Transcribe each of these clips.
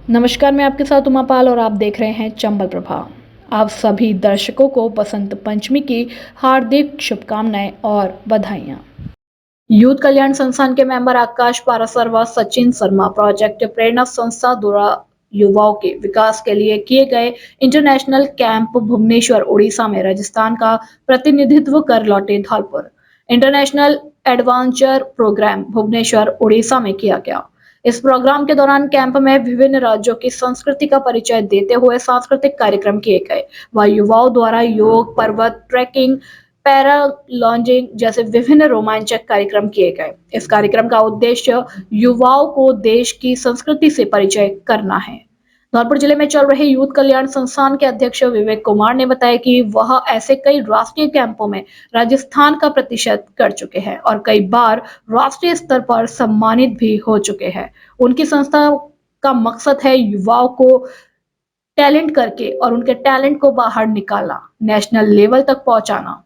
नमस्कार, मैं आपके साथ उमा पाल और आप देख रहे हैं चंबल प्रभा। आप सभी दर्शकों को बसंत पंचमी की हार्दिक शुभकामनाएं और बधाइयां। यूथ कल्याण संस्थान के मेंबर आकाश पारासर व सचिन शर्मा प्रोजेक्ट प्रेरणा संस्था द्वारा युवाओं के विकास के लिए किए गए इंटरनेशनल कैंप भुवनेश्वर उड़ीसा में राजस्थान का प्रतिनिधित्व कर लौटे Dholpur international adventure program Bhubaneswar Orissa में किया गया। इस प्रोग्राम के दौरान कैंप में विभिन्न राज्यों की संस्कृति का परिचय देते हुए सांस्कृतिक कार्यक्रम किए गए व युवाओं द्वारा योग, पर्वत ट्रैकिंग, पैरा लॉन्जिंग जैसे विभिन्न रोमांचक कार्यक्रम किए गए। इस कार्यक्रम का उद्देश्य युवाओं को देश की संस्कृति से परिचय करना है। धौलपुर जिले में चल रहे यूथ कल्याण संस्थान के अध्यक्ष विवेक कुमार ने बताया कि वह ऐसे कई राष्ट्रीय कैंपों में राजस्थान का प्रतिशत कर चुके हैं और कई बार राष्ट्रीय स्तर पर सम्मानित भी हो चुके हैं। उनकी संस्था का मकसद है युवाओं को टैलेंट करके और उनके टैलेंट को बाहर निकालना, नेशनल लेवल तक पहुंचाना।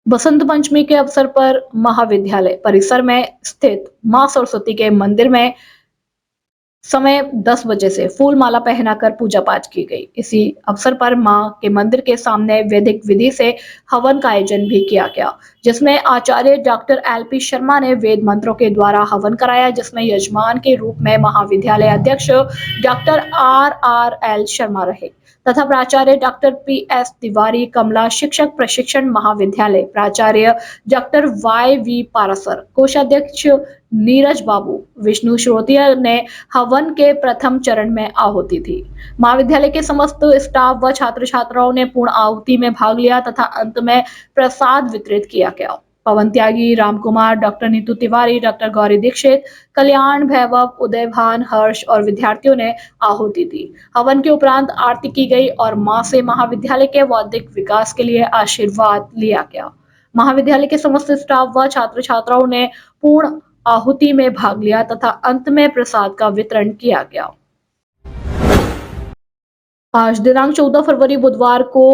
बसंत पंचमी के अवसर पर महाविद्यालय परिसर में स्थित मां सरस्वती के मंदिर में समय 10 बजे से फूल माला पहनाकर पूजा पाठ की गई। इसी अवसर पर मां के मंदिर के सामने वैदिक विधि से हवन का आयोजन भी किया गया, जिसमें आचार्य डॉक्टर एलपी शर्मा ने वेद मंत्रों के द्वारा हवन कराया, जिसमें यजमान के रूप में महाविद्यालय अध्यक्ष डॉक्टर RRL शर्मा रहे तथा प्राचार्य डॉक्टर PS तिवारी, कमला शिक्षक प्रशिक्षण महाविद्यालय प्राचार्य डॉक्टर YV पारासर, कोषाध्यक्ष नीरज बाबू, विष्णु श्रोतिया ने हवन के प्रथम चरण में आहुति दी। महाविद्यालय के समस्त स्टाफ व छात्र छात्राओं ने पूर्ण आहुति में भाग लिया तथा अंत में प्रसाद वितरित किया गया। पवन त्यागी, राम कुमार, डॉक्टर नीतू तिवारी, डॉक्टर गौरी दीक्षित, कल्याण भैरव, उदय भान, हर्ष और विद्यार्थियों ने आहुति दी। हवन के उपरांत आरती की गई और मां से महाविद्यालय के बौद्धिक विकास के लिए आशीर्वाद लिया गया। महाविद्यालय के समस्त स्टाफ व छात्र छात्राओं ने पूर्ण आहुति में भाग लिया तथा अंत में प्रसाद का वितरण किया गया। आज दिनांक 14 फरवरी बुधवार को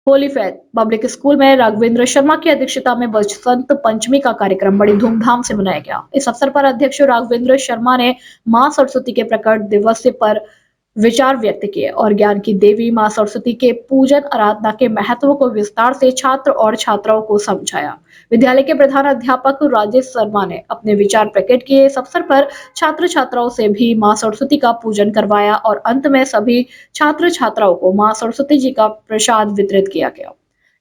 होली फेथ पब्लिक स्कूल में राघवेंद्र शर्मा की अध्यक्षता में बसंत पंचमी का कार्यक्रम बड़ी धूमधाम से मनाया गया। इस अवसर पर अध्यक्ष राघवेंद्र शर्मा ने मां सरस्वती के प्रकट दिवस पर विचार व्यक्त किए और ज्ञान की देवी मां सरस्वती के पूजन आराधना के महत्व को विस्तार से छात्र और छात्राओं को समझाया। विद्यालय के प्रधान अध्यापक राजेश शर्मा ने अपने विचार प्रकट किए। इस अवसर पर छात्र छात्राओं से भी मां सरस्वती का पूजन करवाया और अंत में सभी छात्र छात्राओं को मां सरस्वती जी का प्रसाद वितरित किया गया।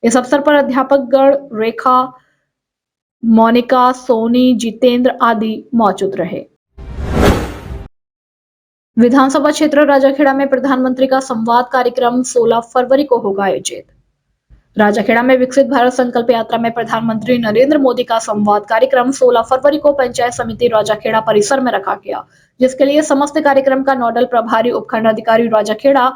इस अवसर पर अध्यापक गण रेखा, मोनिका, सोनी, जितेंद्र आदि मौजूद रहे। विधानसभा क्षेत्र राजाखेड़ा में प्रधानमंत्री का संवाद कार्यक्रम 16 फरवरी को होगा आयोजित। राजाखेड़ा में विकसित भारत संकल्प यात्रा में प्रधानमंत्री नरेंद्र मोदी का संवाद कार्यक्रम 16 फरवरी को पंचायत समिति राजाखेड़ा परिसर में रखा गया, जिसके लिए समस्त कार्यक्रम का नोडल प्रभारी उपखंड अधिकारी राजाखेड़ा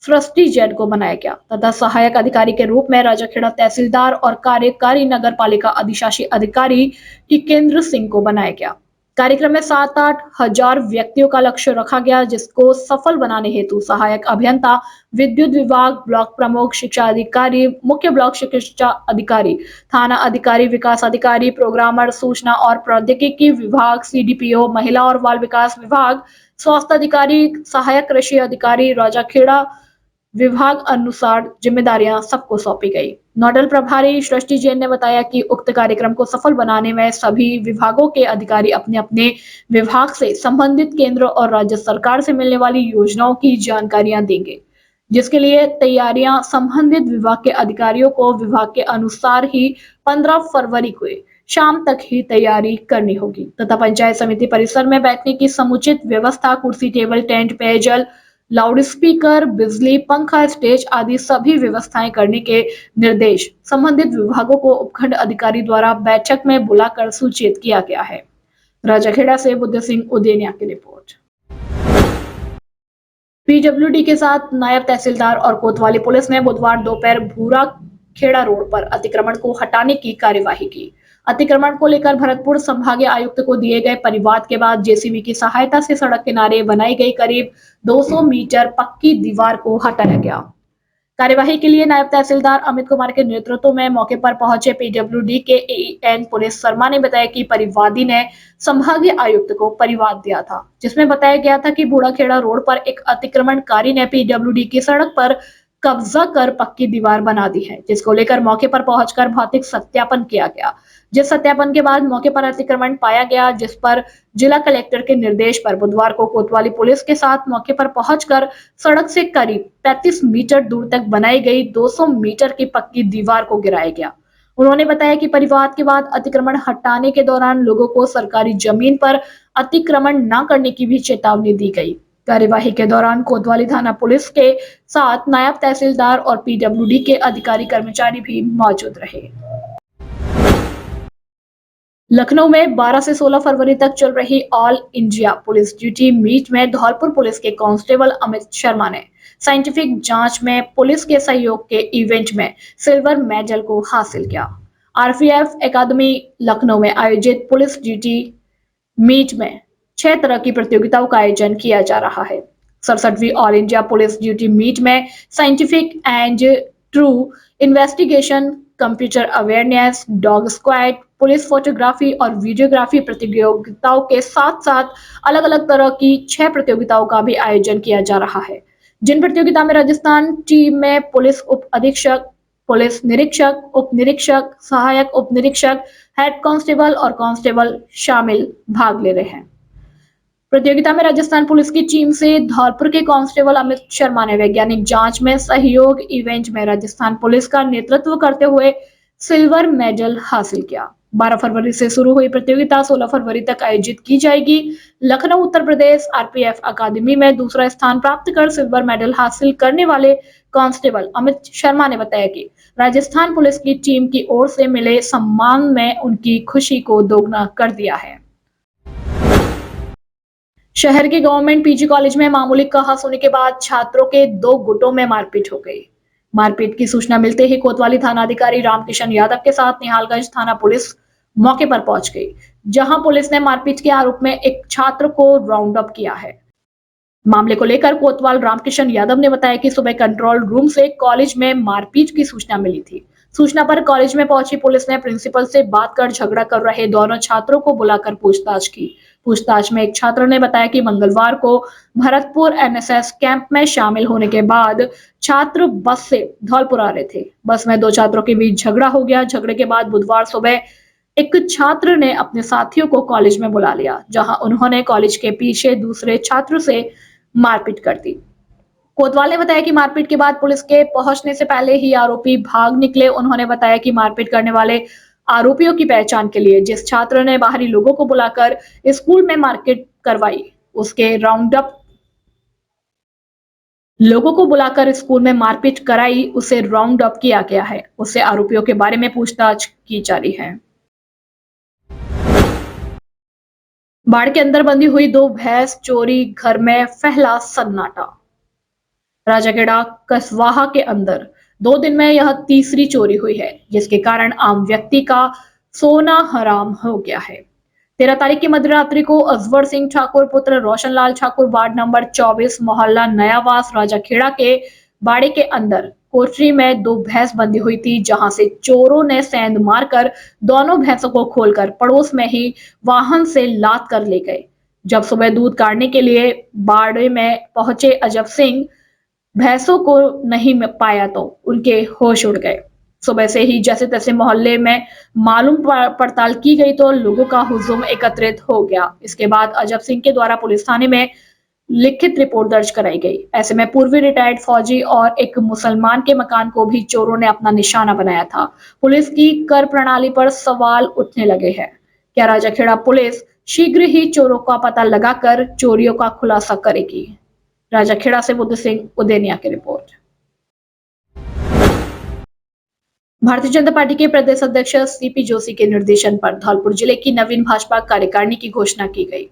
सृष्टि जैन को बनाया गया तथा सहायक अधिकारी के रूप में राजाखेड़ा तहसीलदार और कार्यकारी नगर पालिका अधिशासी अधिकारी टिकेंद्र सिंह को बनाया गया। कार्यक्रम में 7-8 हजार व्यक्तियों का लक्ष्य रखा गया, जिसको सफल बनाने हेतु सहायक अभियंता, विद्युत विभाग, ब्लॉक प्रमुख, शिक्षा अधिकारी, मुख्य ब्लॉक शिक्षा अधिकारी, थाना अधिकारी, विकास अधिकारी, प्रोग्रामर, सूचना और प्रौद्योगिकी विभाग, CDPO, महिला और बाल विकास विभाग, स्वास्थ्य अधिकारी, सहायक कृषि अधिकारी, राजाखेड़ा विभाग अनुसार जिम्मेदारियां सबको सौंपी गई। नोडल प्रभारी सृष्टि जैन ने बताया कि उक्त कार्यक्रम को सफल बनाने में सभी विभागों के अधिकारी अपने अपने विभाग से संबंधित केंद्र और राज्य सरकार से मिलने वाली योजनाओं की जानकारियां देंगे, जिसके लिए तैयारियां संबंधित विभाग के अधिकारियों को विभाग के अनुसार ही 15 फरवरी को शाम तक ही तैयारी करनी होगी तथा पंचायत समिति परिसर में बैठने की समुचित व्यवस्था, कुर्सी, टेबल, टेंट, पेयजल, लाउड स्पीकर, बिजली, पंखा, स्टेज आदि सभी व्यवस्थाएं करने के निर्देश संबंधित विभागों को उपखंड अधिकारी द्वारा बैठक में बुलाकर सूचित किया गया है। राजाखेड़ा से बुद्ध सिंह उदेनिया की रिपोर्ट। PWD के साथ नायब तहसीलदार और कोतवाली पुलिस ने बुधवार दोपहर भूरा खेड़ा रोड पर अतिक्रमण को हटाने की कार्यवाही की। अतिक्रमण को लेकर भरतपुर संभागीय आयुक्त को दिए गए परिवाद के बाद JCB की सहायता से सड़क किनारे बनाई गई करीब 200 मीटर पक्की दीवार को हटाया गया। कार्यवाही के लिए नायब तहसीलदार अमित कुमार के नेतृत्व में मौके पर पहुंचे पीडब्ल्यूडी के एईएन पुलिस शर्मा ने बताया कि परिवादी ने संभागीय आयुक्त को परिवाद दिया था, जिसमें बताया गया था कि बूढ़ाखेड़ा रोड पर एक अतिक्रमणकारी ने पीडब्ल्यूडी की सड़क पर कब्जा कर पक्की दीवार बना दी है, जिसको लेकर मौके पर पहुंचकर भौतिक सत्यापन किया गया। जिस सत्यापन के बाद मौके पर अतिक्रमण पाया गया, जिस पर जिला कलेक्टर के निर्देश पर बुधवार को कोतवाली पुलिस के साथ मौके पर पहुंचकर सड़क से करीब 35 मीटर दूर तक बनाई गई 200 मीटर की पक्की दीवार को गिराया गया। उन्होंने बताया कि परिवाद के बाद अतिक्रमण हटाने के दौरान लोगों को सरकारी जमीन पर अतिक्रमण न करने की भी चेतावनी दी गई। कार्यवाही के दौरान कोतवाली थाना पुलिस के साथ नायब तहसीलदार और पीडब्ल्यूडी के अधिकारी कर्मचारी भी मौजूद रहे। लखनऊ में 12 से 16 फरवरी तक चल रही all India police duty meet में धौलपुर पुलिस के कांस्टेबल अमित शर्मा ने साइंटिफिक जांच में पुलिस के सहयोग के इवेंट में सिल्वर मेडल को हासिल किया। आरपीएफ एकेडमी लखनऊ में आयोजित पुलिस ड्यूटी मीट में 6 तरह की प्रतियोगिताओं का आयोजन किया जा रहा है। 67वीं all India police duty meet में scientific and true investigation, computer awareness, dog squad, police photography और वीडियोग्राफी प्रतियोगिताओं के साथ साथ अलग अलग तरह की 6 प्रतियोगिताओं का भी आयोजन किया जा रहा है, जिन प्रतियोगिता में राजस्थान टीम में पुलिस उप अधीक्षक, पुलिस निरीक्षक, उप निरीक्षक, सहायक उप निरीक्षक, हेड कांस्टेबल और कांस्टेबल शामिल भाग ले रहे हैं। प्रतियोगिता में राजस्थान पुलिस की टीम से धौलपुर के कांस्टेबल अमित शर्मा ने वैज्ञानिक जांच में सहयोग इवेंट में राजस्थान पुलिस का नेतृत्व करते हुए सिल्वर मेडल हासिल किया। 12 फरवरी से शुरू हुई प्रतियोगिता 16 फरवरी तक आयोजित की जाएगी। लखनऊ उत्तर प्रदेश आरपीएफ अकादमी में दूसरा स्थान प्राप्त कर सिल्वर मेडल हासिल करने वाले कांस्टेबल अमित शर्मा ने बताया कि राजस्थान पुलिस की टीम की ओर से मिले सम्मान में उनकी खुशी को दोगुना कर दिया है। शहर के गवर्नमेंट पीजी कॉलेज में मामूली कहासुनी के बाद छात्रों के 2 गुटों में मारपीट हो गई। मारपीट की सूचना मिलते ही कोतवाली थाना अधिकारी रामकिशन यादव के साथ निहालगंज थाना पुलिस मौके पर पहुंच गई, जहां पुलिस ने मारपीट के आरोप में एक छात्र को राउंड अप किया है। मामले को लेकर कोतवाल रामकिशन यादव ने बताया कि सुबह कंट्रोल रूम से कॉलेज में मारपीट की सूचना मिली थी। सूचना पर कॉलेज में पहुंची पुलिस ने प्रिंसिपल से बात कर झगड़ा कर रहे दोनों छात्रों को बुलाकर पूछताछ की। पूछताछ में एक छात्र ने बताया कि मंगलवार को भरतपुर एनएसएस कैंप में शामिल होने के बाद छात्र बस से धौलपुर आ रहे थे। बस में 2 छात्रों के बीच झगड़ा हो गया। झगड़े के बाद बुधवार सुबह एक छात्र ने अपने साथियों को कॉलेज में बुला लिया, जहां उन्होंने कॉलेज के पीछे दूसरे छात्र से मारपीट कर दी। कोतवाल ने बताया कि मारपीट के बाद पुलिस के पहुंचने से पहले ही आरोपी भाग निकले। उन्होंने बताया कि मारपीट करने वाले आरोपियों की पहचान के लिए जिस छात्र ने बाहरी लोगों को बुलाकर स्कूल में मारपीट करवाई, उसके राउंड अप लोगों को बुलाकर स्कूल में मारपीट कराई, उसे राउंड अप किया गया है। उससे आरोपियों के बारे में पूछताछ की जा रही है। बाढ़ के अंदर बंधी हुई 2 भैंस चोरी, घर में फैला सन्नाटा। राजाखेड़ा कसवाहा के अंदर 2 दिन में यह तीसरी चोरी हुई है, जिसके कारण आम व्यक्ति का सोना हराम हो गया है। 13 तारीख की मध्यरात्रि को अजवर सिंह ठाकुर पुत्र रोशनलाल ठाकुर वार्ड नंबर 24 मोहल्ला नयावास राजाखेड़ा के बाड़े के अंदर कोठरी में 2 भैंस बंधी हुई थी, जहां से चोरों ने सेंध मारकर दोनों भैंसों को खोलकर पड़ोस में ही वाहन से लाद कर ले गए। जब सुबह दूध काटने के लिए बाड़े में पहुंचे अजब सिंह भैंसों को नहीं पाया तो उनके होश उड़ गए। सुबह से ही जैसे तैसे मोहल्ले में मालूम पड़ताल की गई तो लोगों का हुजूम एकत्रित हो गया। इसके बाद अजब सिंह के द्वारा पुलिस थाने में लिखित रिपोर्ट दर्ज कराई गई। ऐसे में पूर्वी रिटायर्ड फौजी और एक मुसलमान के मकान को भी चोरों ने अपना निशाना बनाया था। पुलिस की कर प्रणाली पर सवाल उठने लगे हैं। क्या राजाखेड़ा पुलिस शीघ्र ही चोरों का पता लगाकर चोरियों का खुलासा करेगी? राजाखेड़ा से बुद्ध सिंह उदेनिया की रिपोर्ट। भारतीय जनता पार्टी के प्रदेश अध्यक्ष सीपी जोशी के निर्देशन पर धौलपुर जिले की नवीन भाजपा कार्यकारिणी की घोषणा की गई।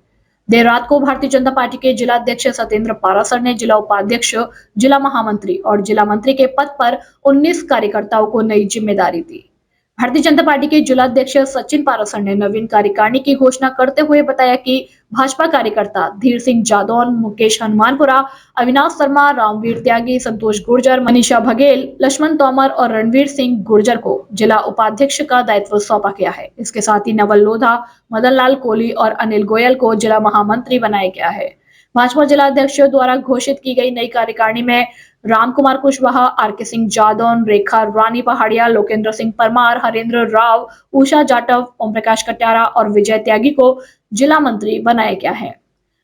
देर रात को भारतीय जनता पार्टी के जिला अध्यक्ष सत्येंद्र पारासर ने जिला उपाध्यक्ष, जिला महामंत्री और जिला मंत्री के पद पर 19 कार्यकर्ताओं को नई जिम्मेदारी दी। भारतीय जनता पार्टी के जिलाध्यक्ष सचिन पारासर ने नवीन कार्यकारिणी की घोषणा करते हुए बताया कि भाजपा कार्यकर्ता धीर सिंह जादौन, मुकेश हनुमानपुरा, अविनाश शर्मा, रामवीर त्यागी, संतोष गुर्जर, मनीषा बघेल, लक्ष्मण तोमर और रणवीर सिंह गुर्जर को जिला उपाध्यक्ष का दायित्व सौंपा गया है। इसके साथ ही नवल लोधा, मदन लाल कोहली और अनिल गोयल को जिला महामंत्री बनाया गया है। भाजपा जिलाध्यक्ष द्वारा घोषित की गई नई कार्यकारिणी में राम कुमार कुशवाहा, आर.के. सिंह जादौन, रेखा रानी पहाड़िया, लोकेंद्र सिंह परमार, हरेंद्र राव, उषा जाटव, ओम प्रकाश कट्यारा और विजय त्यागी को जिला मंत्री बनाया गया है।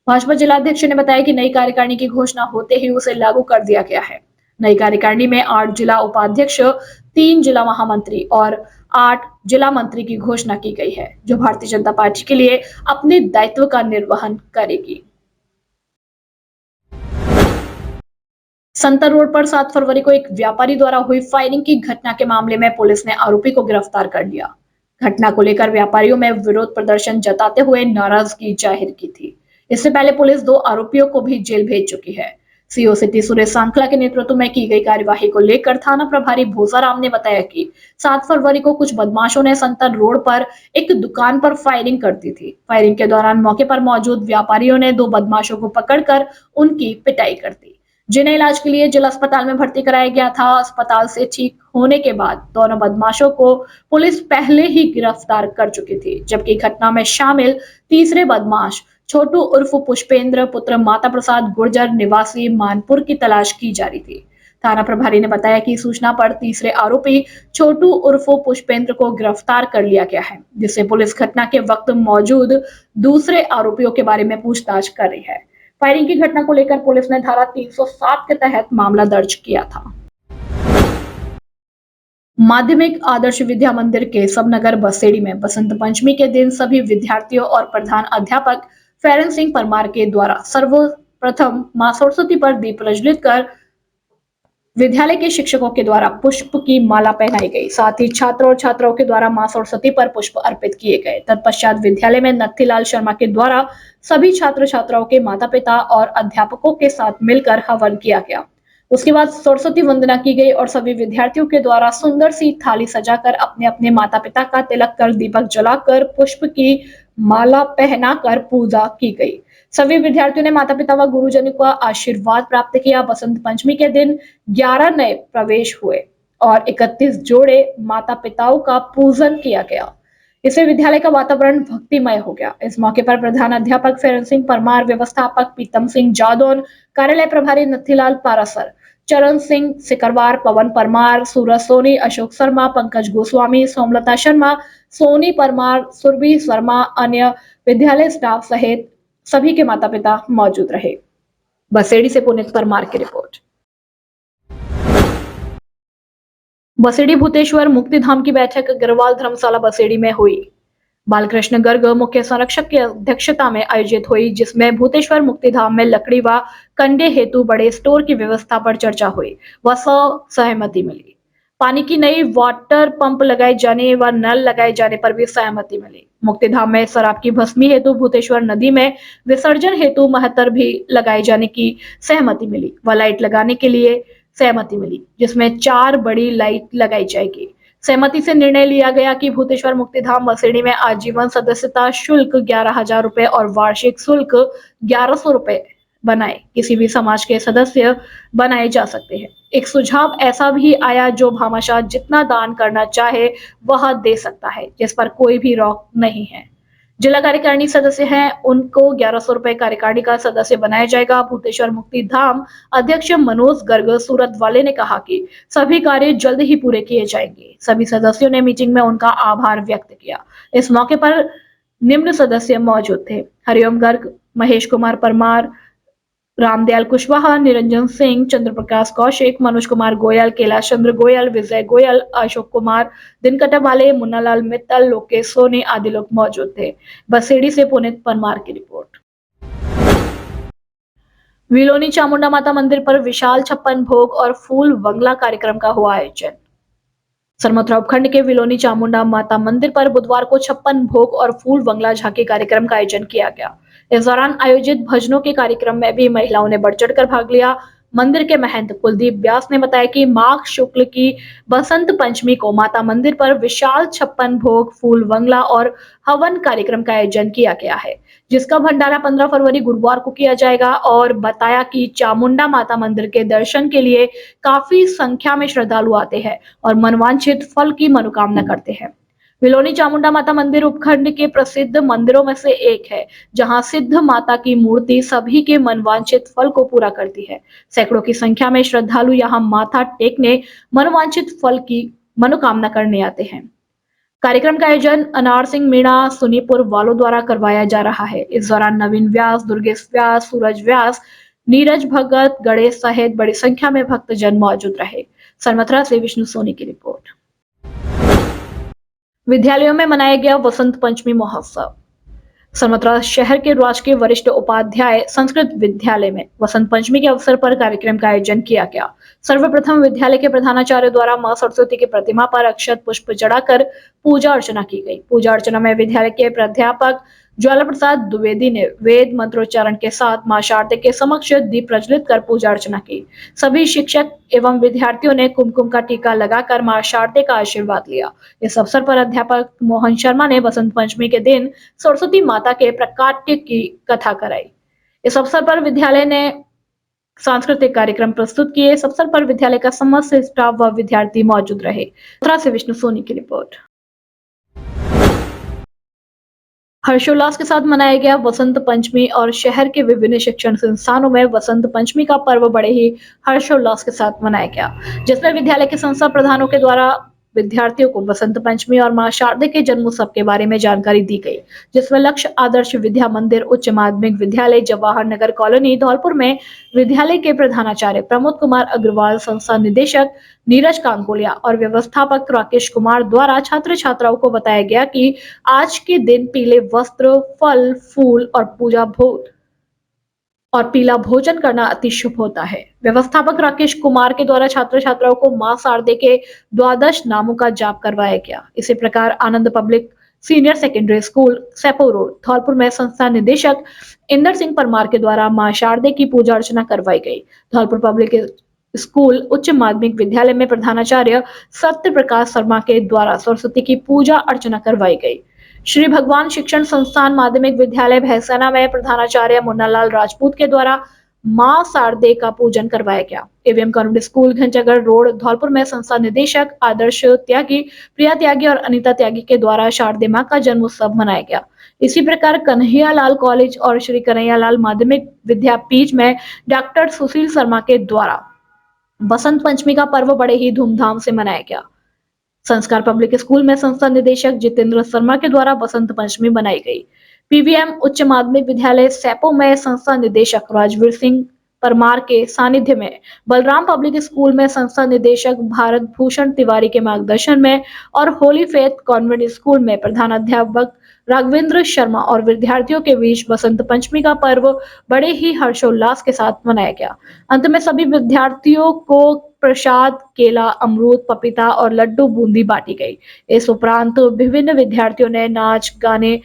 भाजपा जिलाध्यक्ष ने बताया कि नई कार्यकारिणी की घोषणा होते ही उसे लागू कर दिया गया है। नई कार्यकारिणी में 8 जिला उपाध्यक्ष, 3 जिला महामंत्री और 8 जिला मंत्री की घोषणा की गई है, जो भारतीय जनता पार्टी के लिए अपने दायित्व का निर्वहन करेगी। संतर रोड पर 7 फरवरी को एक व्यापारी द्वारा हुई फायरिंग की घटना के मामले में पुलिस ने आरोपी को गिरफ्तार कर लिया। घटना को लेकर व्यापारियों में विरोध प्रदर्शन जताते हुए नाराजगी जाहिर की थी। इससे पहले पुलिस 2 आरोपियों को भी जेल भेज चुकी है। सीओ सिटी सुरेश सांखला के नेतृत्व में की गई कार्यवाही को लेकर थाना प्रभारी भोसाराम ने बताया कि 7 फरवरी को कुछ बदमाशों ने संतर रोड पर एक दुकान पर फायरिंग कर दी थी। फायरिंग के दौरान मौके पर मौजूद व्यापारियों ने 2 बदमाशों को पकड़कर उनकी पिटाई कर दी, जिन्हें इलाज के लिए जिला अस्पताल में भर्ती कराया गया था। अस्पताल से ठीक होने के बाद दोनों बदमाशों को पुलिस पहले ही गिरफ्तार कर चुकी थी, जबकि घटना में शामिल तीसरे बदमाश छोटू उर्फ पुष्पेंद्र पुत्र माता प्रसाद गुर्जर निवासी मानपुर की तलाश की जा रही थी। थाना प्रभारी ने बताया कि सूचना पर तीसरे आरोपी छोटू उर्फ पुष्पेंद्र को गिरफ्तार कर लिया गया है, जिससे पुलिस घटना के वक्त मौजूद दूसरे आरोपियों के बारे में पूछताछ कर रही है। फायरिंग की घटना को लेकर पुलिस ने धारा 307 के तहत मामला दर्ज किया था। माध्यमिक आदर्श विद्या मंदिर केशव नगर बसेड़ी में बसंत पंचमी के दिन सभी विद्यार्थियों और प्रधान अध्यापक फेरन सिंह परमार के द्वारा सर्वप्रथम मां सरस्वती पर दीप प्रज्वलित कर विद्यालय के शिक्षकों के द्वारा पुष्प की माला पहनाई गई। साथ ही छात्रों और छात्राओं के द्वारा मां सरस्वती पर पुष्प अर्पित किए गए। तत्पश्चात विद्यालय में नत्थीलाल शर्मा के द्वारा सभी छात्र छात्राओं के माता पिता और अध्यापकों के साथ मिलकर हवन किया गया। उसके बाद सरस्वती वंदना की गई और सभी विद्यार्थियों के द्वारा सुंदर सी थाली सजाकर अपने अपने माता पिता का तिलक कर दीपक जलाकर पुष्प की माला पहनाकर पूजा की गई। सभी विद्यार्थियों ने माता पिता व गुरुजनों का आशीर्वाद प्राप्त किया। बसंत पंचमी के दिन 11 नए प्रवेश हुए और 31 जोड़े माता पिताओं का पूजन किया गया। इससे विद्यालय का वातावरण भक्तिमय हो गया। इस मौके पर प्रधान अध्यापक फेरन सिंह परमार, व्यवस्थापक पीतम सिंह जादौन, कार्यालय प्रभारी नत्थीलाल पारासर, चरण सिंह सिकरवार, पवन परमार, सूरज सोनी, अशोक शर्मा, पंकज गोस्वामी, सोमलता शर्मा, सोनी परमार, सुरभि शर्मा, अन्य विद्यालय स्टाफ सहित सभी के माता पिता मौजूद रहे। बसेड़ी से पुनीत परमार की रिपोर्ट। बसेड़ी भूतेश्वर मुक्तिधाम की बैठक अग्रवाल धर्मशाला बसेड़ी में हुई। बालकृष्ण गर्ग मुख्य संरक्षक की अध्यक्षता में आयोजित हुई, जिसमें भूतेश्वर मुक्तिधाम में लकड़ी व कंडे हेतु बड़े स्टोर की व्यवस्था पर चर्चा हुई व सहमति मिली। पानी की नई वाटर पंप लगाए जाने व नल लगाए जाने पर भी सहमति मिली। मुक्तिधाम में शराब की भस्मी हेतु भूतेश्वर नदी में विसर्जन हेतु महत्तर भी लगाए जाने की सहमति मिली व लाइट लगाने के लिए सहमति मिली, जिसमें 4 बड़ी लाइट लगाई जाएगी। सहमति से निर्णय लिया गया कि भूतेश्वर मुक्तिधाम बसेड़ी में आजीवन सदस्यता शुल्क 11,000 रुपए और वार्षिक शुल्क 1,100 रुपए बनाए किसी भी समाज के सदस्य बनाए जा सकते हैं। एक सुझाव ऐसा भी आया, जो भामाशाह जितना दान करना चाहे वह दे सकता है, जिस पर कोई भी रोक नहीं है। जिला कार्यकारिणी सदस्य हैं, उनको 1,100 रुपए कार्यकारिणी का सदस्य बनाया जाएगा। भूतेश्वर मुक्ति धाम अध्यक्ष मनोज गर्ग सूरत वाले ने कहा कि सभी कार्य जल्द ही पूरे किए जाएंगे। सभी सदस्यों ने मीटिंग में उनका आभार व्यक्त किया। इस मौके पर निम्न सदस्य मौजूद थे: हरिओम गर्ग, महेश कुमार परमार, रामदयाल कुशवाहा, निरंजन सिंह, चंद्र प्रकाश कौशिक, मनोज कुमार गोयल, कैलाश चंद्र गोयल, विजय गोयल, अशोक कुमार, दिनकटा वाले, मुन्नालाल मित्तल, लोकेश सोनी आदि लोग मौजूद थे। बसेड़ी से पुनीत परमार की रिपोर्ट। विलोनी चामुंडा माता मंदिर पर विशाल 56 भोग और फूल बंगला कार्यक्रम का हुआ आयोजन। सरमथुरा उपखंड के विलोनी चामुंडा माता मंदिर पर बुधवार को 56 भोग और फूल बंगला झांकी कार्यक्रम का आयोजन किया गया। इस दौरान आयोजित भजनों के कार्यक्रम में भी महिलाओं ने बढ़ चढ़कर भाग लिया। मंदिर के महंत कुलदीप व्यास ने बताया कि माघ शुक्ल की बसंत पंचमी को माता मंदिर पर विशाल 56 भोग, फूल वंगला और हवन कार्यक्रम का आयोजन किया गया है, जिसका भंडारा 15 फरवरी गुरुवार को किया जाएगा। और बताया कि चामुंडा माता मंदिर के दर्शन के लिए काफी संख्या में श्रद्धालु आते हैं और मनवांछित फल की मनोकामना करते हैं। विलोनी चामुंडा माता मंदिर उपखंड के प्रसिद्ध मंदिरों में से एक है, जहां सिद्ध माता की मूर्ति सभी के मनवांछित फल को पूरा करती है। सैकड़ों की संख्या में श्रद्धालु यहां माथा टेकने, मनवांछित फल की मनोकामना करने आते हैं। कार्यक्रम का आयोजन अनार सिंह मीणा सुनीपुर वालों द्वारा करवाया जा रहा है। इस दौरान नवीन व्यास, दुर्गेश व्यास, सूरज व्यास, नीरज भगत, गणेश सहित बड़ी संख्या में भक्तजन मौजूद रहे। सरमथरा से विष्णु सोनी की रिपोर्ट। विद्यालयों में मनाया गया वसंत पंचमी महोत्सव। सरमथरा शहर के राजकीय वरिष्ठ उपाध्याय संस्कृत विद्यालय में वसंत पंचमी के अवसर पर कार्यक्रम का आयोजन किया गया। सर्वप्रथम विद्यालय के प्रधानाचार्य द्वारा मां सरस्वती की प्रतिमा पर अक्षत पुष्प चढ़ाकर पूजा अर्चना की गई। पूजा अर्चना में विद्यालय के प्राध्यापक ज्वाला प्रसाद द्विवेदी ने वेद मंत्रोच्चारण के साथ मां शारदे के समक्ष दीप प्रज्वलित कर पूजा अर्चना की। सभी शिक्षक एवं विद्यार्थियों ने कुमकुम का टीका लगाकर मां शारदे का आशीर्वाद लिया। इस अवसर पर अध्यापक मोहन शर्मा ने वसंत पंचमी के दिन सरस्वती माता के प्रकाट्य की कथा कराई। इस अवसर पर विद्यालय ने सांस्कृतिक कार्यक्रम प्रस्तुत किए। इस अवसर पर विद्यालय का समस्त स्टाफ व विद्यार्थी मौजूद रहे। मथुरा से विष्णु सोनी की रिपोर्ट। हर्षोल्लास के साथ मनाया गया वसंत पंचमी और शहर के विभिन्न शिक्षण संस्थानों में वसंत पंचमी का पर्व बड़े ही हर्षोल्लास के साथ मनाया गया, जिसमें विद्यालय के संस्था प्रधानों के द्वारा विद्यार्थियों को वसंत पंचमी और मां शारदे के जन्मोत्सव के बारे में जानकारी दी गई, जिसमें लक्ष्य आदर्श विद्या मंदिर उच्च माध्यमिक विद्यालय जवाहर नगर कॉलोनी धौलपुर में विद्यालय के प्रधानाचार्य प्रमोद कुमार अग्रवाल, संस्था निदेशक नीरज कांकोलिया और व्यवस्थापक राकेश कुमार द्वारा छात्र छात्राओं को बताया गया कि आज के दिन पीले वस्त्र, फल, फूल और पूजा भोग और पीला भोजन करना अति शुभ होता है। व्यवस्थापक राकेश कुमार के द्वारा छात्र छात्राओं को मां शारदे के द्वादश नामों का जाप करवाया गया। इसी प्रकार Anand public senior secondary school Saipau road Dholpur में संस्था निदेशक इंदर सिंह परमार के द्वारा मां शारदे की पूजा अर्चना करवाई गई। धौलपुर पब्लिक स्कूल उच्च माध्यमिक विद्यालय में प्रधानाचार्य सत्य प्रकाश शर्मा के द्वारा सरस्वती की पूजा अर्चना करवाई गई। श्री भगवान शिक्षण संस्थान माध्यमिक विद्यालय भैसाना में प्रधानाचार्य मुन्नालाल राजपूत के द्वारा मां शारदे का पूजन करवाया गया। AVM convent school Ghantagarh road Dholpur में संस्था निदेशक आदर्श त्यागी, प्रिया त्यागी और अनीता त्यागी के द्वारा शारदे मां का जन्मोत्सव मनाया गया। इसी प्रकार कन्हैयालाल कॉलेज और श्री कन्हैयालाल माध्यमिक विद्यापीठ में डॉक्टर सुशील शर्मा के द्वारा बसंत पंचमी का पर्व बड़े ही धूमधाम से मनाया गया। संस्कार पब्लिक स्कूल में संस्था निदेशक जितेंद्र शर्मा के द्वारा बसंत पंचमी मनाई गई। पीवीएम उच्च माध्यमिक विद्यालय सैपो में संस्था निदेशक राजवीर सिंह परमार के सानिध्य में बलराम पब्लिक स्कूल में संस्था निदेशक भारत भूषण तिवारी के मार्गदर्शन में और होली फेथ कॉन्वेंट स्कूल में प्रधानाध्यापक राघवेंद्र शर्मा और विद्यार्थियों के बीच बसंत पंचमी का पर्व बड़े ही हर्षोल्लास के साथ मनाया गया। अंत में सभी विद्यार्थियों को प्रसाद, केला, अमरूद, पपीता और लड्डू बूंदी बांटी गई। इस उपरांत विभिन्न विद्यार्थियों ने नाच, गाने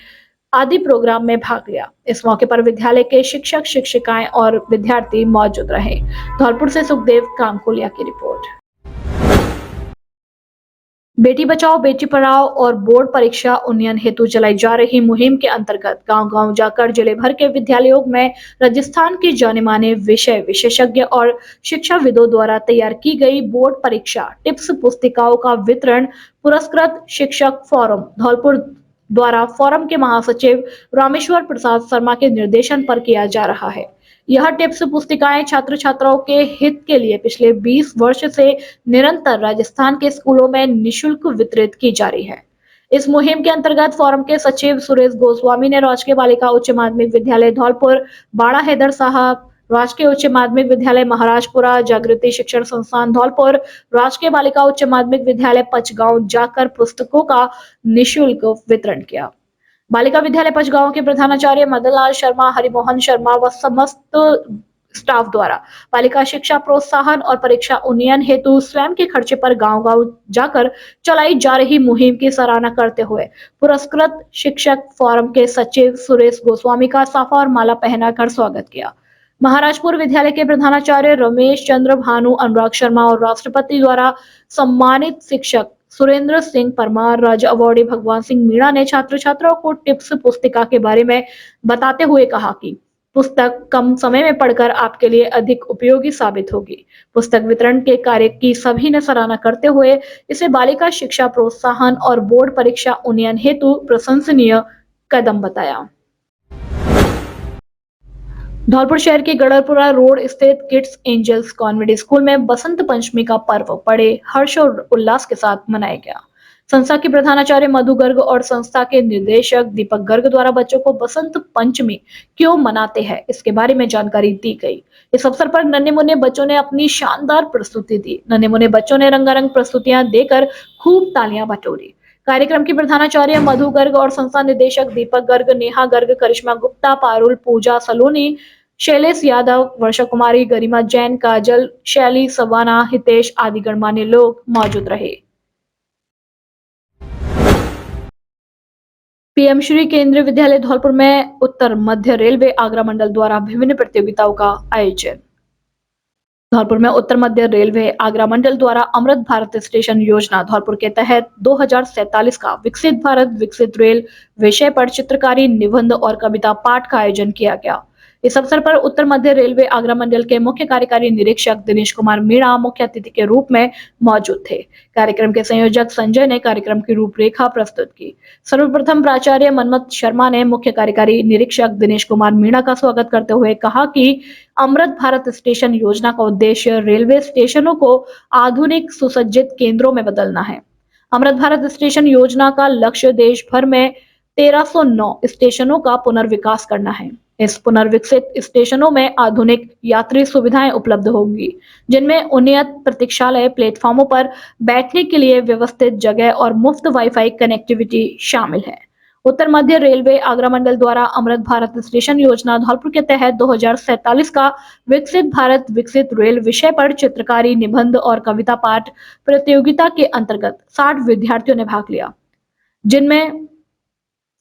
आदि प्रोग्राम में भाग लिया। इस मौके पर विद्यालय के शिक्षक, शिक्षिकाएं और विद्यार्थी मौजूद रहे। धौलपुर से सुखदेव कामकोलिया की रिपोर्ट। बेटी बचाओ बेटी पढ़ाओ और बोर्ड परीक्षा उन्नयन हेतु चलाई जा रही मुहिम के अंतर्गत गांव-गांव जाकर जिले भर के विद्यालयों में राजस्थान के जाने माने विषय विशेषज्ञ और शिक्षाविदों द्वारा तैयार की गई बोर्ड परीक्षा टिप्स पुस्तिकाओं का वितरण पुरस्कृत शिक्षक फोरम धौलपुर द्वारा फोरम के महासचिव रामेश्वर प्रसाद शर्मा के निर्देशन पर किया जा रहा है। यह टिप्स पुस्तिकाएं छात्र छात्राओं के हित के लिए पिछले 20 वर्ष से निरंतर राजस्थान के स्कूलों में निशुल्क वितरित की जा रही है। इस मुहिम के अंतर्गत फोरम के सचिव सुरेश गोस्वामी ने राजकीय बालिका उच्च माध्यमिक विद्यालय धौलपुर, बाड़ा हैदर साहब राजकीय उच्च माध्यमिक विद्यालय महाराजपुरा, जागृति शिक्षण संस्थान धौलपुर, राजकीय बालिका उच्च माध्यमिक विद्यालय पचगांव जाकर पुस्तकों का निःशुल्क वितरण किया। बालिका विद्यालय पचगांव के प्रधानाचार्य मदनलाल शर्मा, हरिमोहन शर्मा व समस्त स्टाफ द्वारा बालिका शिक्षा प्रोत्साहन और परीक्षा उन्नयन हेतु स्वयं के खर्चे पर गांव-गांव जाकर चलाई जा रही मुहिम की सराहना करते हुए पुरस्कृत शिक्षक फोरम के सचिव सुरेश गोस्वामी का साफा और माला पहनाकर स्वागत किया। महाराजपुर विद्यालय के प्रधानाचार्य रमेश चंद्र भानु अनुराग शर्मा और राष्ट्रपति द्वारा सम्मानित शिक्षक सुरेंद्र सिंह परमार, राज्य अवार्डी भगवान सिंह मीणा ने छात्र छात्राओं को टिप्स पुस्तिका के बारे में बताते हुए कहा कि पुस्तक कम समय में पढ़कर आपके लिए अधिक उपयोगी साबित होगी। पुस्तक वितरण के कार्य की सभी ने सराहना करते हुए इसे बालिका शिक्षा प्रोत्साहन और बोर्ड परीक्षा उन्नयन हेतु प्रशंसनीय कदम बताया। धौलपुर शहर के गढ़पुरा रोड स्थित किड्स एंजल्स कॉन्वेंट स्कूल में बसंत पंचमी का पर्व बड़े हर्ष और उल्लास के साथ मनाया गया। संस्था के प्रधानाचार्य मधु गर्ग और संस्था के निर्देशक दीपक गर्ग द्वारा बच्चों को बसंत पंचमी क्यों मनाते हैं इसके बारे में जानकारी दी गई। इस अवसर पर नन्हे मुन्ने बच्चों ने अपनी शानदार प्रस्तुति दी। नन्हे मुन्ने बच्चों ने रंगारंग प्रस्तुतियां देकर खूब तालियां बटोरी। कार्यक्रम की प्रधानाचार्य मधु गर्ग और संस्था निदेशक दीपक गर्ग, नेहा गर्ग, करिश्मा गुप्ता, पारुल, पूजा सलोनी, शैलेश यादव, वर्षा कुमारी, गरिमा जैन, काजल, शैली, सवाना, हितेश आदि गणमान्य लोग मौजूद रहे। पीएम श्री केंद्रीय विद्यालय धौलपुर में उत्तर मध्य रेलवे आगरा मंडल द्वारा विभिन्न प्रतियोगिताओं का आयोजन। धौलपुर में उत्तर मध्य रेलवे आगरा मंडल द्वारा अमृत भारत स्टेशन योजना धौलपुर के तहत 2047 का विकसित भारत विकसित रेल विषय पर चित्रकारी, निबंध और कविता पाठ का आयोजन किया गया। इस अवसर पर उत्तर मध्य रेलवे आगरा मंडल के मुख्य कार्यकारी निरीक्षक दिनेश कुमार मीणा मुख्य अतिथि के रूप में मौजूद थे। कार्यक्रम के संयोजक संजय ने कार्यक्रम की रूपरेखा प्रस्तुत की। सर्वप्रथम प्राचार्य मनमत शर्मा ने मुख्य कार्यकारी निरीक्षक दिनेश कुमार मीणा का स्वागत करते हुए कहा कि अमृत भारत स्टेशन योजना का उद्देश्य रेलवे स्टेशनों को आधुनिक सुसज्जित केंद्रों में बदलना है। अमृत भारत स्टेशन योजना का लक्ष्य देश भर में 1309 स्टेशनों का पुनर्विकास करना है। इस पुनर्विकसित स्टेशनों में आधुनिक यात्री सुविधाएं उपलब्ध होंगी, जिनमें उन्नत प्रतीक्षालय, प्लेटफॉर्मों पर बैठने के लिए व्यवस्थित जगह और मुफ्त वाईफाई कनेक्टिविटी शामिल है। उत्तर मध्य रेलवे आगरा मंडल द्वारा अमृत भारत स्टेशन योजना धौलपुर के तहत 2047 का विकसित भारत विकसित रेल विषय पर चित्रकारी, निबंध और कविता पाठ प्रतियोगिता के अंतर्गत 60 विद्यार्थियों ने भाग लिया, जिनमें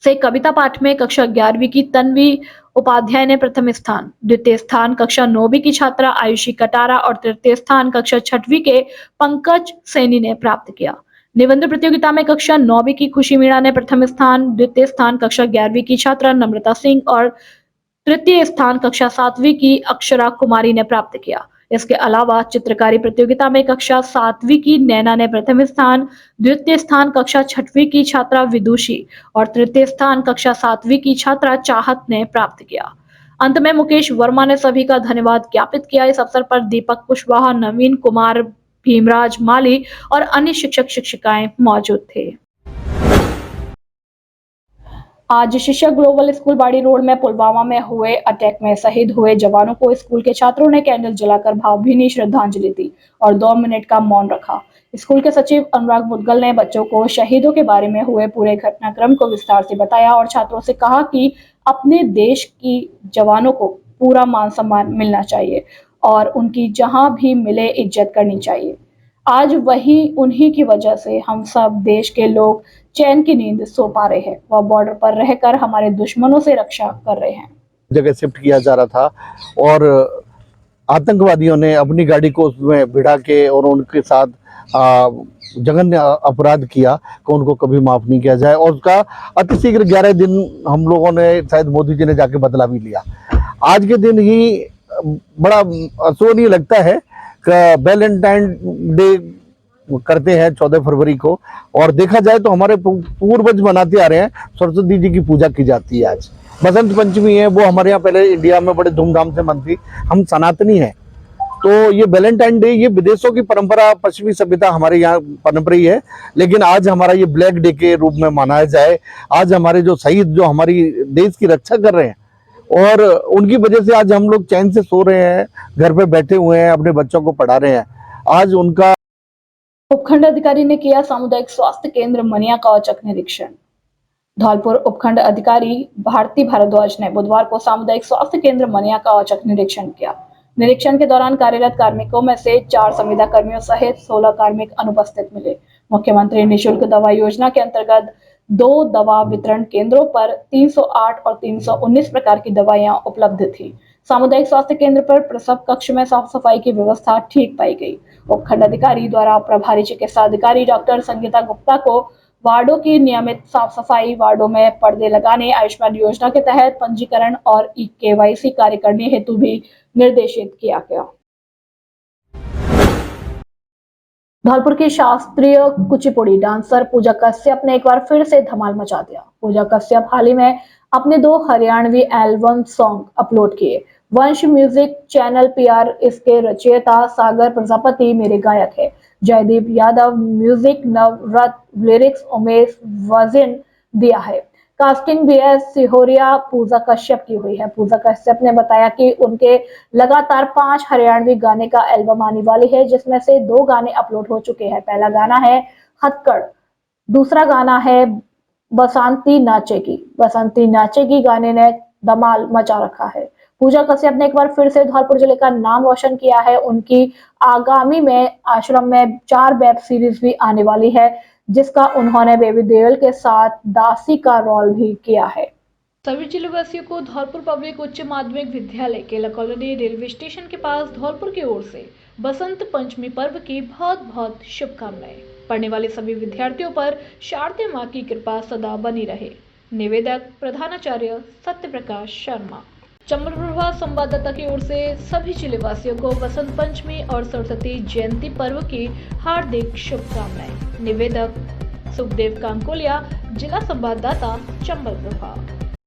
से कविता पाठ में कक्षा 11वीं की तन्वी उपाध्याय ने प्रथम स्थान, द्वितीय स्थान कक्षा 9वीं की छात्रा आयुषी कटारा और तृतीय स्थान कक्षा 6वीं के पंकज सैनी ने प्राप्त किया। निबंध प्रतियोगिता में कक्षा 9वीं की खुशी मीणा ने प्रथम स्थान, द्वितीय स्थान कक्षा 11वीं की छात्रा नम्रता सिंह और तृतीय स्थान कक्षा 7वीं की अक्षरा कुमारी ने प्राप्त किया। इसके अलावा चित्रकारी प्रतियोगिता में कक्षा 7वीं की नैना ने प्रथम स्थान, द्वितीय स्थान कक्षा 6वीं की छात्रा विदुषी और तृतीय स्थान कक्षा 7वीं की छात्रा चाहत ने प्राप्त किया। अंत में मुकेश वर्मा ने सभी का धन्यवाद ज्ञापित किया। इस अवसर पर दीपक कुशवाहा, नवीन कुमार, भीमराज माली और अन्य शिक्षक शिक्षिकाएं मौजूद थे। आज शिक्षक ग्लोबल स्कूल बाड़ी रोड में पुलवामा में हुए अटैक में शहीद हुए जवानों को स्कूल के छात्रों ने कैंडल जलाकर भावभीनी श्रद्धांजलि दी और 2 मिनट का मौन रखा। स्कूल के सचिव अनुराग मुदगल ने बच्चों को शहीदों के बारे में हुए पूरे घटनाक्रम को विस्तार से बताया और छात्रों से कहा कि अपने देश की जवानों को पूरा मान सम्मान मिलना चाहिए और उनकी जहां भी मिले इज्जत करनी चाहिए। आज वही उन्हीं की वजह से हम सब देश के लोग चैन की नींद सो पा रहे हैं। वह बॉर्डर पर रहकर हमारे दुश्मनों से रक्षा कर रहे हैं। जगह शिफ्ट किया जा रहा था और आतंकवादियों ने अपनी गाड़ी को उसमें भिड़ा के और उनके साथ जघन्य अपराध किया कि उनको कभी माफ नहीं किया जाए और उसका अतिशीघ्र 11 दिन हम लोगों ने शायद मोदी जी ने जाके बदला भी लिया। आज के दिन ही बड़ा अफसोस लगता है कि वैलेंटाइन डे करते हैं 14 फरवरी को और देखा जाए तो हमारे पूर्वज मनाते आ रहे हैं। सरस्वती जी की पूजा की जाती है। आज बसंत पंचमी है, वो हमारे यहाँ पहले इंडिया में बड़े धूमधाम से मनती। हम सनातनी हैं तो ये वैलेंटाइन डे ये विदेशों की परंपरा, पश्चिमी सभ्यता हमारे यहाँ पनप रही है, लेकिन आज हमारा ये ब्लैक डे के रूप में मनाया जाए। आज हमारे जो शहीद जो हमारी देश की रक्षा कर रहे हैं और उनकी वजह से आज हम लोग चैन से सो रहे हैं, घर पे बैठे हुए हैं, अपने बच्चों को पढ़ा रहे हैं। आज उनका उपखंड अधिकारी ने किया सामुदायिक स्वास्थ्य केंद्र मनिया का औचक निरीक्षण। धौलपुर उपखंड अधिकारी भारती भारद्वाज ने बुधवार को सामुदायिक स्वास्थ्य केंद्र मनिया का औचक निरीक्षण किया। निरीक्षण के दौरान कार्यरत कार्मिकों में से 4 संविदा कर्मियों सहित 16 कार्मिक अनुपस्थित मिले। मुख्यमंत्री निःशुल्क दवा योजना के अंतर्गत 2 दवा वितरण केंद्रों पर 308 और 319 प्रकार की दवाइयां उपलब्ध थी। सामुदायिक स्वास्थ्य केंद्र पर प्रसव कक्ष में साफ सफाई की व्यवस्था ठीक पाई गई। उपखंड अधिकारी द्वारा प्रभारी चिकित्सा अधिकारी डॉक्टर संगीता गुप्ता को वार्डों की नियमित साफ सफाई, वार्डों में पर्दे लगाने, आयुष्मान योजना के तहत पंजीकरण और KYC कार्य करने हेतु भी निर्देशित किया गया। धौलपुर की शास्त्रीय कुचिपुड़ी डांसर पूजा कश्यप ने एक बार फिर से धमाल मचा दिया। पूजा कश्यप हाल ही में अपने 2 हरियाणवी एल्बम सॉन्ग अपलोड किए। वंश म्यूजिक चैनल PR इसके रचयिता सागर प्रजापति मेरे गायक है, जयदीप यादव म्यूजिक, नवरत लिरिक्स, उमेश वजिन दिया है। कास्टिंग BS सिहोरिया पूजा कश्यप की हुई है। पूजा कश्यप ने बताया कि उनके लगातार 5 हरियाणवी गाने का एल्बम आने वाली है, जिसमें से 2 गाने अपलोड हो चुके हैं। पहला गाना है हथकड़, दूसरा गाना है बसंती नाचेगी। बसंती नाचेगी गाने ने धमाल मचा रखा है। पूजा कश्यप ने एक बार फिर से धौलपुर जिले का नाम रोशन किया है। उनकी आगामी में आश्रम में 4 वेब सीरीज भी आने वाली है, जिसका उन्होंने बेबी देओल के साथ दासी का रोल भी किया है। सभी जिलेवासियों को धौलपुर पब्लिक उच्च माध्यमिक विद्यालय केला कॉलोनी रेलवे स्टेशन के पास धौलपुर की ओर से बसंत पंचमी पर्व की बहुत बहुत शुभकामनाएं। पढ़ने वाले सभी विद्यार्थियों पर शारदे मां की कृपा सदा बनी रहे। निवेदक प्रधानाचार्य सत्य प्रकाश शर्मा। चंबल प्रभात संवाददाता की ओर से सभी जिलेवासियों को बसंत पंचमी और सरस्वती जयंती पर्व की हार्दिक शुभकामनाएं। निवेदक सुखदेव कांकोलिया, जिला संवाददाता, चंबल प्रभात।